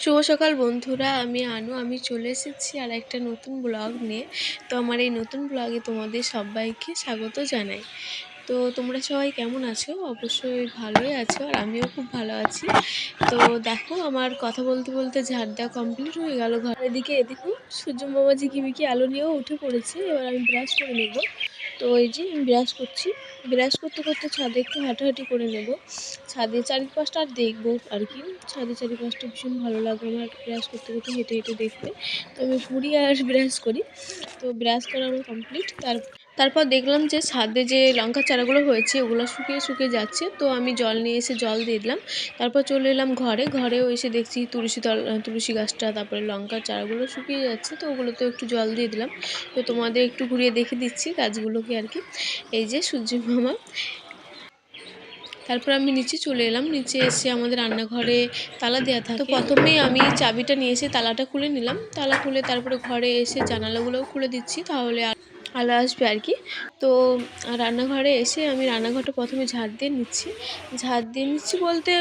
শুভ সকাল বন্ধুরা, আমি চলে এসেছি আর একটা নতুন ব্লগ নিয়ে। তো আমার এই নতুন ব্লগে তোমাদের সবাইকে স্বাগত জানাই। তো তোমরা সবাই কেমন আছো? অবশ্যই ভালোই আছো আর আমিও খুব ভালো আছি। তো দেখো, আমার কথা বলতে বলতে ঝাড় দেওয়া কমপ্লিট হয়ে গেল ঘর। এদিকে দেখো, সূর্য মামা ঝিকিমিকি আলো নিয়েও উঠে পড়েছে। এবার আমি ব্রাশ করে নেব। তো এই যে আমি ব্রাশ করছি। ব্রাশ করতে করতে ছাদে একটু হাঁটাহাঁটি করে নেব। ছাদে চারিপাশটা আর দেখবো আর কি। ছাদে চারিপাশটা ভীষণ ভালো লাগে আমার ব্রাশ করতে করতে হেঁটে হেঁটে দেখতে। তো আমি ঘুরি আর ব্রাশ করি। তো ব্রাশ করা আমার কমপ্লিট। তারপর দেখলাম যে ছাদে যে লঙ্কার চারাগুলো হয়েছে ওগুলো শুকিয়ে শুকিয়ে যাচ্ছে। তো আমি জল নিয়ে এসে জল দিয়ে দিলাম। তারপর চলে এলাম ঘরেও এসে দেখছি তুলসী গাছটা, তারপরে লঙ্কার চারাগুলো শুকিয়ে যাচ্ছে। তো ওগুলোতেও একটু জল দিয়ে দিলাম। তো তোমাদের একটু ঘুরিয়ে দেখে দিচ্ছি গাছগুলোকে আর কি। এই যে সূর্য মামা। তারপর আমি নিচে চলে এলাম। নিচে এসে আমাদের রান্নাঘরে তালা দেওয়া থাকে। তো প্রথমেই আমি চাবিটা নিয়ে এসে তালাটা খুলে নিলাম। তালা খুলে তারপরে ঘরে এসে জানালাগুলোও খুলে দিচ্ছি, তাহলে আলো আসবে আর কি। তো রান্নাঘরে এসে আমি রান্নাঘরটা প্রথমে ঝাড় দিয়ে নিচ্ছি বলতে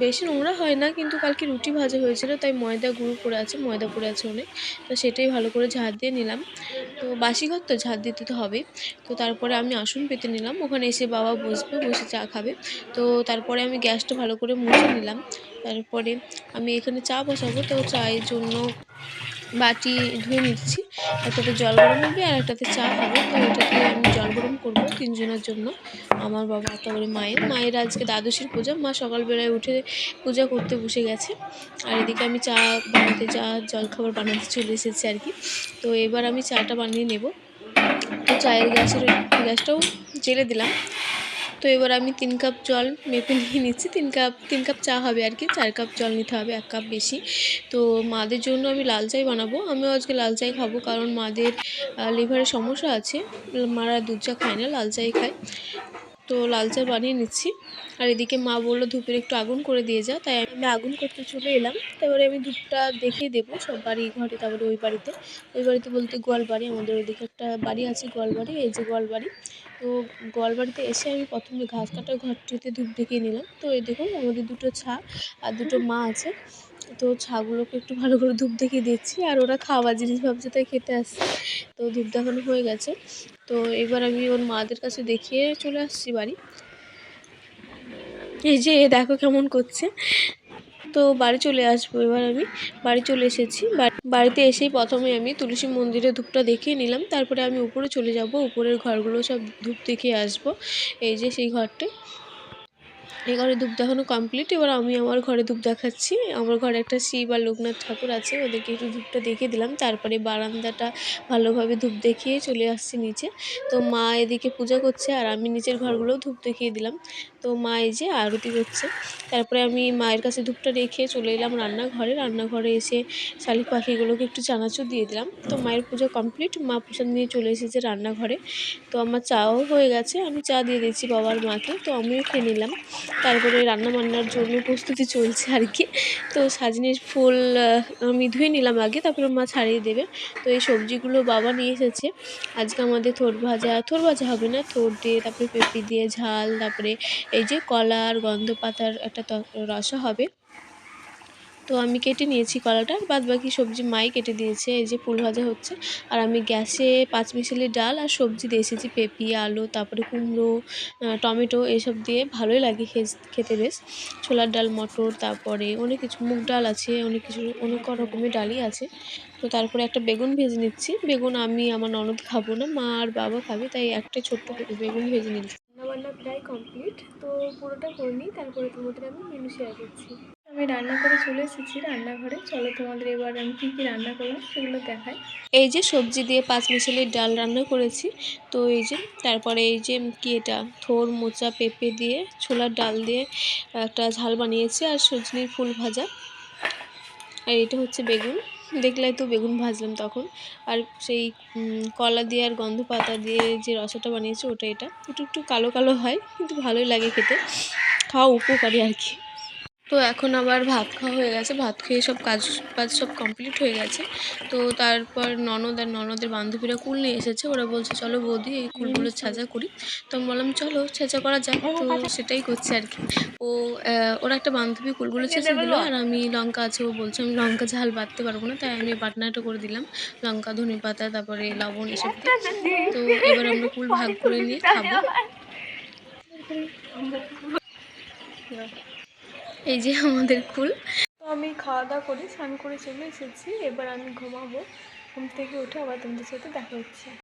বেশি নোংরা হয় না, কিন্তু কালকে রুটি ভাজা হয়েছিল তাই ময়দা পড়ে আছে অনেক। তো সেটাই ভালো করে ঝাড় দিয়ে নিলাম। তো বাসি ঘর তো ঝাড় দিতে তো হবে। তো তারপরে আমি আসন পেতে নিলাম। ওখানে এসে বাবা বসে চা খাবে। তো তারপরে আমি গ্যাসটা ভালো করে মুছে নিলাম। তারপরে আমি এখানে চা বসাবো। তো চায়ের জন্য বাটি ধুয়ে নিচ্ছি। একটাতে জল গরম হবে আর একটাতে চা হবে। তো এটাতে আমি জল গরম করবো তিনজনের জন্য, আমার বাবা তারপরে মায়ের আজকে দ্বাদশীর পূজা। মা সকালবেলায় উঠে পূজা করতে বসে গেছে। আর এদিকে আমি জলখাবার বানাতে চলে এসেছি আর কি। তো এবার আমি চাটা বানিয়ে নেব। তো চায়ের গ্যাসটাও জেলে দিলাম। তো এবার আমি 3 কাপ জল মেপে নিয়ে নিচ্ছি। 3 কাপ চা হবে আর কি। 4 কাপ জল নিতে হবে, 1 কাপ বেশি। তো মাদের জন্য আমি লাল চাই বানাবো। আমিও আজকে লাল চাই খাবো, কারণ মাদের লিভারের সমস্যা আছে। মারা দুধ চা খায় না, লাল চাই খায়। তো লাল চা বানিয়ে নিচ্ছি। আর এদিকে মা বললো ধূপের একটু আগুন করে দিয়ে যা, তাই আমি আগুন করতে চলে এলাম। তারপরে আমি ধূপটা দেখিয়ে দেবো সব বাড়ি ঘরে। তারপরে ওই বাড়িতে বলতে গোয়ালবাড়ি, আমাদের ওইদিকে একটা বাড়ি আছে গোয়ালবাড়ি, এই যে গোয়ালবাড়ি। তো গোয়ালবাড়িতে এসে আমি প্রথমে ঘাস কাটার ঘরটিতে ধূপ দেখিয়ে নিলাম। তো এই দেখুন, আমাদের দুটো ছা আর দুটো মা আছে। তো ছাগুলোকে একটু ভালো করে ধূপ দেখিয়ে দিচ্ছি। আর ওরা খাওয়া জিনিস ভাবছে তাই খেতে আসছে। তো ধূপ দেখানো হয়ে গেছে। তো এবার আমি ওর মাদের কাছে দেখিয়ে চলে আসছি বাড়ি। এই যে দেখো কেমন করছে। তো বাড়ি চলে আসবো। এবার আমি বাড়ি চলে এসেছি। বাড়িতে এসেই প্রথমে আমি তুলসী মন্দিরে ধূপটা দেখিয়ে নিলাম। তারপরে আমি উপরে চলে যাব, উপরের ঘরগুলো সব ধূপ দেখিয়ে আসবো। এই যে সেই ঘরটায়, এই ঘরে ধূপ দেখানো কমপ্লিট। এবার আমি আমার ঘরে ধূপ দেখাচ্ছি। আমার ঘরে একটা শিব আর লোকনাথ ঠাকুর আছে, ওদেরকে একটু ধূপটা দেখিয়ে দিলাম। তারপরে বারান্দাটা ভালোভাবে ধূপ দেখিয়ে চলে আসছি নিচে। তো মা এদিকে পূজা করছে আর আমি নিচের ঘরগুলোও ধূপ দেখিয়ে দিলাম। তো মা এই যে আরতি করছে। তারপরে আমি মায়ের কাছে ধূপটা রেখে চলে এলাম রান্নাঘরে এসে শালিক পাখিগুলোকে একটু চানাচুর দিয়ে দিলাম। তো মায়ের পুজো কমপ্লিট, মা প্রসাদ নিয়ে চলে এসেছে রান্নাঘরে। তো আমার চাও হয়ে গেছে, আমি চা দিয়ে দিচ্ছি বাবার মাকে। তো আমিও খেয়ে নিলাম। তারপরে রান্নাবান্নার জন্য প্রস্তুতি চলছে আর কি। তো সাজনের ফুল আমি ধুয়ে নিলাম আগে, তারপরে মা ছাড়িয়ে দেবে। তো এই সবজিগুলো বাবা নিয়ে এসেছে। আজকে আমাদের থোড় ভাজা হবে না, থোড় দিয়ে তারপরে পেঁপে দিয়ে ঝাল, তারপরে এই যে কলা আর গন্ধ পাতার একটা রসা হবে। তো আমি কেটে নিয়েছি কলাটা, আর বাদ বাকি সবজি মাই কেটে দিয়েছে। এই যে ফুল ভাজা হচ্ছে আর আমি গ্যাসে 5 মিশালি ডাল আর সবজি দিয়ে এসেছি, পেঁপে, আলু, তারপরে কুমড়ো, টমেটো, এসব দিয়ে ভালোই লাগে খেতে বেশ। ছোলার ডাল, মটর, তারপরে অনেক কিছু, মুগ ডাল আছে, অনেক রকমের ডালই আছে। তো তারপরে একটা বেগুন ভেজে নিচ্ছি। বেগুন আমি আমার ননদ খাবো না, মা আর বাবা খাবে, তাই একটা ছোট্ট বেগুন ভেজে নিচ্ছি। রান্নাবান্না প্রায় কমপ্লিট। তো পুরোটা করে নিই, তারপরে তোমাদের আমি মেনু শেয়ার করছি। আমি রান্না করে চলে এসেছি রান্নাঘরে। চলো তোমাদের এবার আমি কী কী রান্না করলাম সেগুলো দেখাই। এই যে সবজি দিয়ে 5 মিশালি ডাল রান্না করেছি। তো এই যে তারপরে এই যে কি এটা, থোড়, মোচা, পেঁপে দিয়ে ছোলার ডাল দিয়ে একটা ঝাল বানিয়েছি, আর সজনের ফুল ভাজা। আর এটা হচ্ছে বেগুন, দেখলাই তো বেগুন ভাজলাম তখন। আর সেই কলা দিয়ে আর গন্ধ পাতা দিয়ে যে রসাটা বানিয়েছি ওটা, এটা একটু একটু কালো কালো হয়, কিন্তু ভালোই লাগে খেতে, খাওয়া উপকারী আর কি। তো এখন আবার ভাত খাওয়া হয়ে গেছে, ভাত খেয়ে সব কাজ বাজ সব কমপ্লিট হয়ে গেছে। তো তারপর ননদ আর ননদের বান্ধবীরা কুল নিয়ে এসেছে, ওরা বলছে চলো বৌদি এই কুলগুলো ছেঁচা করি। তো আমি বললাম চলো ছেঁচা করা যাক, তো সেটাই করছে আর কি। ও ওরা একটা বান্ধবী কুলগুলো ছেঁচে দিল, আর আমি লঙ্কা আছে, ও বলছে আমি লঙ্কা ঝাল বাটতে পারবো না, তাই আমি বাটনাটা করে দিলাম, লঙ্কা ধনে পাতা তারপরে লবণ এসব দিয়ে। তো এবার আমরা কুল ভাগ করে নিয়ে খাবো। এই যে আমাদের কুল। তো আমি খাওয়া দাওয়া করে স্নান করে চলে এসেছি, এবার আমি ঘুমাবো। ঘুম থেকে উঠে আবার তোমাদের সাথে দেখা হচ্ছে।